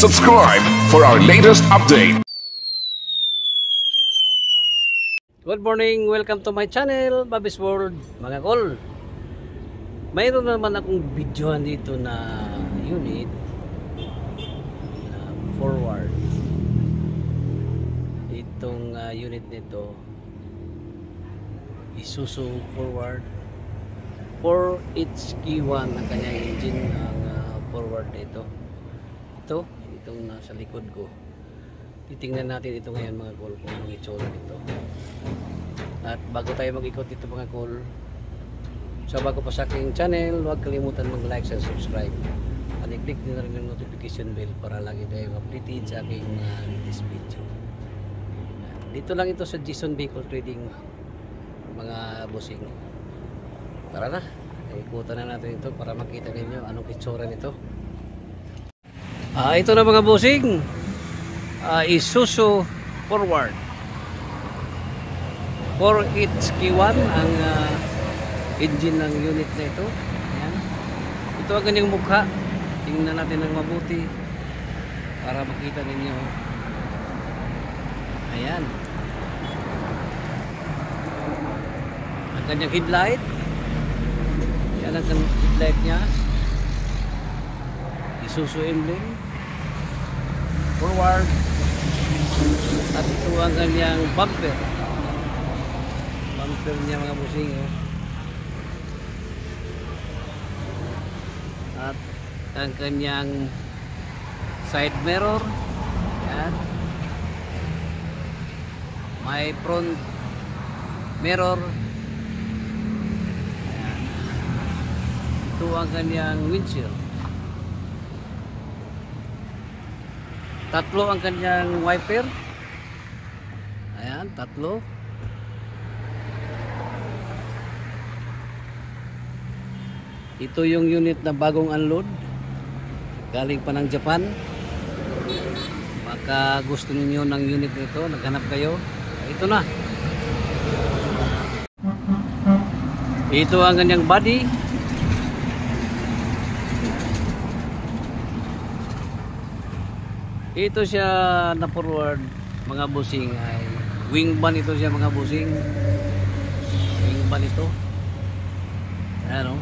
subscribe for our latest update. Good morning, welcome to my channel, Bobby's World, mga kol. Mayroon naman akong videohan dito na unit na forward. Itong unit nito Isuzu forward 4HQ1 ang kanyang engine ang forward nito. Itong nasa likod ko. Titingnan natin ito ngayon mga kol kung anong itsura nito. At bago tayo mag-ikot dito mga kol, so bago pa sa aking channel, huwag kalimutan mag-like and subscribe. At i-click din na rin yung notification bell para lagi tayo updated sa aking latest video. Dito lang ito sa Jason Vehicle Trading mga bossing. Tara na, ikutan na natin ito para makita ninyo anong itsura nito. Ito na mga bossing, Isuzu forward 4HQ1 ang engine ng unit na ito. Ayan. Ito ang kanyang mukha. Tingnan natin ng mabuti para makita ninyo. Ayan. Ang kanyang headlight. Yan ang headlight niya. Isuzu emblem forward. At ito ang kanyang bumper niya mga busing, at ang kanyang side mirror. Yan. May front mirror. Yan. Ito ang kanyang windshield. Tatlo ang kanyang wiper. Ayan, tatlo. Ito yung unit na bagong unload. Galing pa ng Japan. Baka gusto niyo ng unit nito, naghanap kayo. Ito na. Ito ang kanyang body. Ito siya na forward mga busing ay wingban ito siya mga busing. Wingban ito. Ayan o.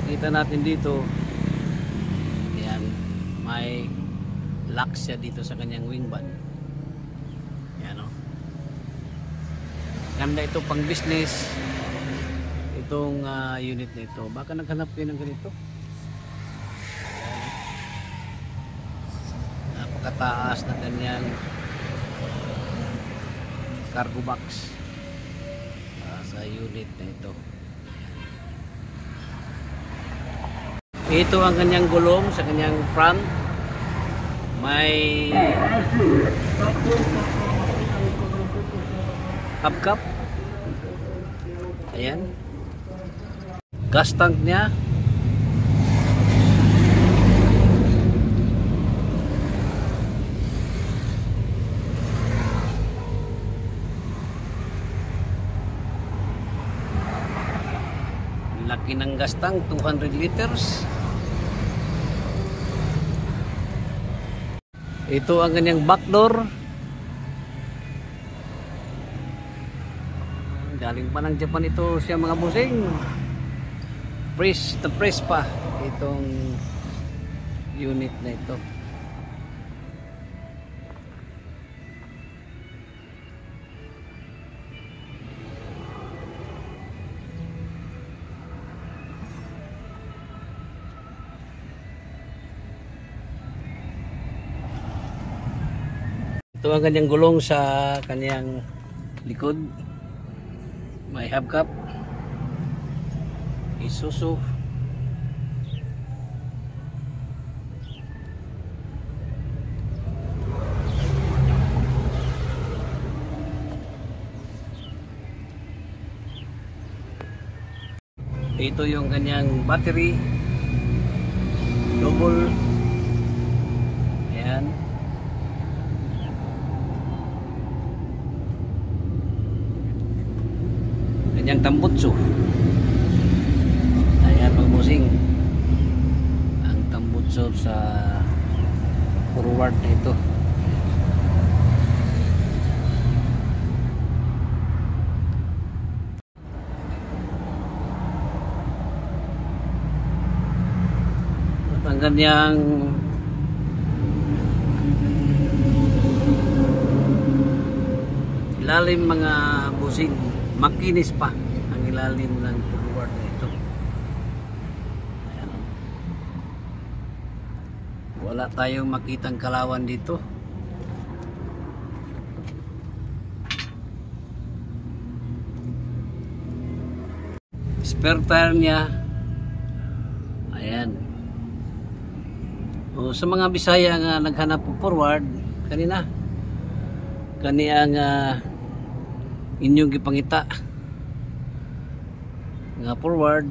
Kita natin dito. Ayan. May lock siya dito sa kanyang wingban. Ayan o. Ganda ito pang business. Itong unit nito. Baka naghanap kayo ng ganito. Napakataas na kanyang cargo box sa unit na ito. Ito ang kanyang gulong sa kanyang front. May hubcap. Ayan. Gas tank niya. Laki ng gas tank, 200 liters. Ito ang kanyang back door. Galing pa ng Japan ito siya mga busing. Fresh na fresh pa itong unit na ito. Ito ang kanyang gulong sa kanyang likod. May hubcap. Isuzu. Ito yung kanyang battery. Double. Ayan. Kanyang tambutso. Ayan mga busing. Ang tambutso sa forward na ito. At ang ganyang ilalim mga busing, makinis pa ang ilalim ng forward na ito. Ayan. Wala tayong makitang kalawan dito. Spare tire niya, ayan. O, sa mga Bisaya nga naghanap po forward kanina, ang inyong gipangita nga forward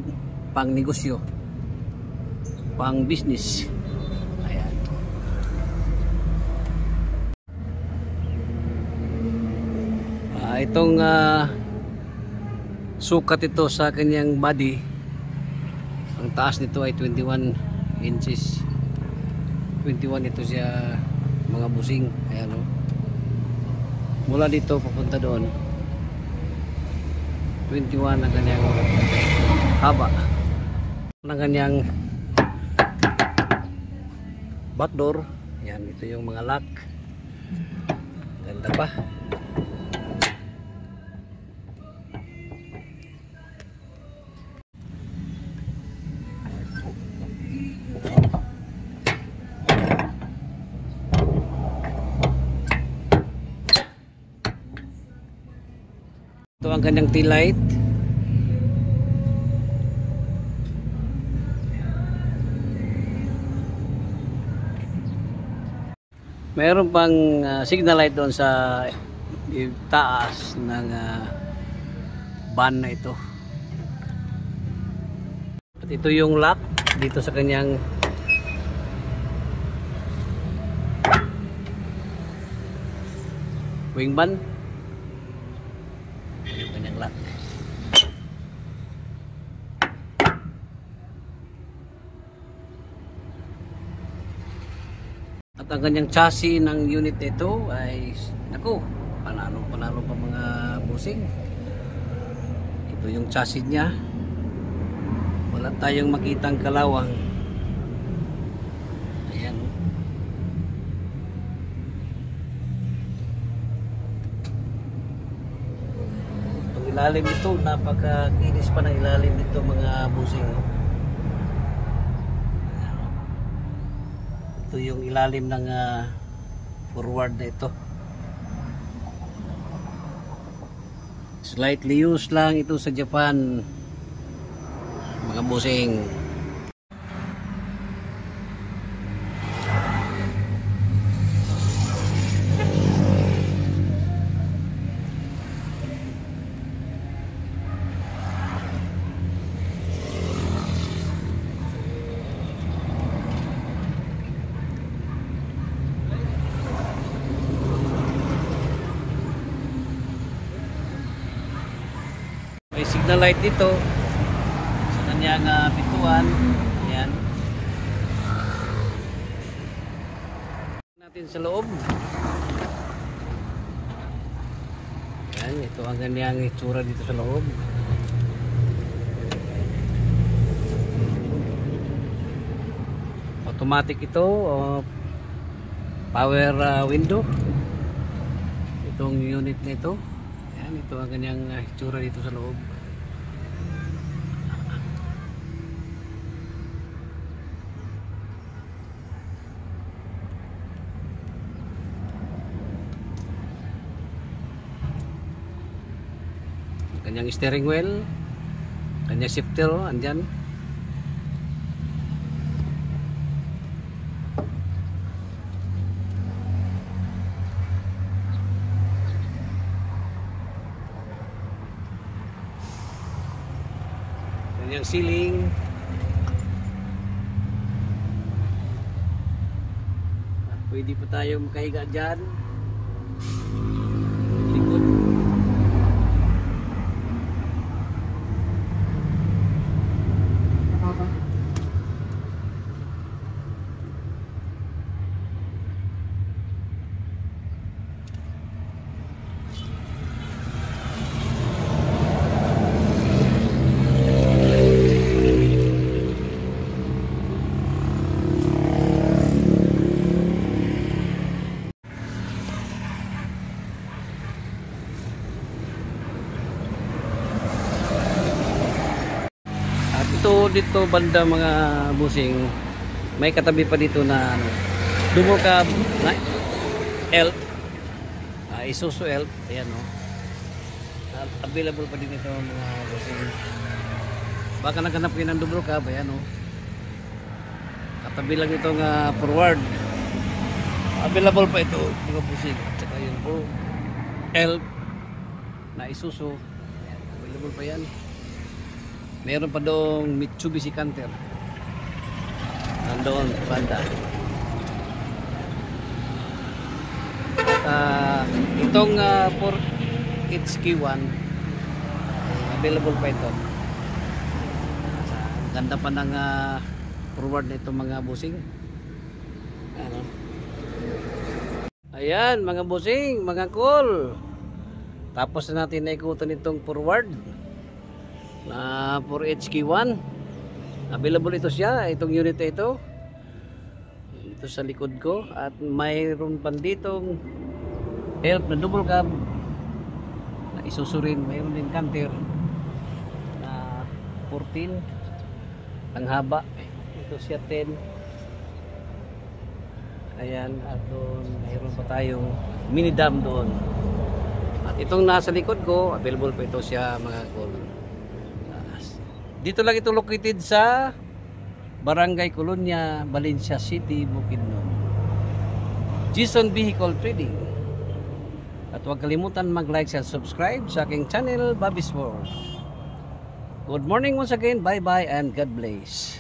pang negosyo, pang business. Ayan. Itong sukat ito sa kanyang body, ang taas nito ay 21 inches. 21 ito siya mga busing. Ayan, o. Mula dito papunta doon 21 ang kanyang haba. Ang kanyang back door. Yan, ito yung mga lock. Ganda pa. Ito ang kanyang tail light. Mayroon pang signal light doon sa taas ng van na ito. At ito yung lock dito sa kanyang wing van. Yung kanyang lock. At ang kanyang chassis ng unit nito ay naku, panalo pa mga busing. Ito yung chassis niya. Wala tayong makitang kalawang. Ayan. Itong ilalim nito, napakakinis pa ng ilalim nito mga busing. Ito yung ilalim ng forward na ito. Slightly used lang ito sa Japan mga busing. May signal light dito sa kanyang pintuan. Ayan. Natin sa loob. Ayan, ito ang kanyang itsura dito sa loob. Automatic ito, power window. Itong unit na ito. Ayan, ito ang kanyang itsura dito sa loob. Kanyang steering wheel, kanyang shifter, andyan. Kanyang ceiling. At pwede pa tayo makahiga dyan. Likod. dito banda mga busing, may katabi pa dito na ano, double cab na elf, Isuzu elf. Ayan o, available pa din ito mga busing. Baka naghanap kayo ng double cab. Ayan o, katabi lang itong forward, available pa ito mga busing. At saka yun po elf na Isuzu. Ayan, available pa yan. Meron pa doong Mitsubishi Canter nandoon banda. At itong 4HK1 available pa ito. Ganda pa ng forward na itong mga busing. Ano? Ayan mga busing, mga cool. Tapos na natin naikutan itong forward na 4HK1. Available ito siya, itong unit na ito sa likod ko. At mayroon pa ditong elf na double cab na Isuzu rin. Mayroon din Canter na 14 ang haba. Ito siya 10. Ayan, at doon mayroon pa tayong mini dam doon. At itong nasa likod ko, available pa ito siya mga cool. Dito lang ito located sa Barangay Colonia, Valencia City, Bukidnon. Jason Vehicle Trading. At huwag kalimutan mag-like and subscribe sa aking channel, Bobby's World. Good morning once again. Bye-bye and God bless.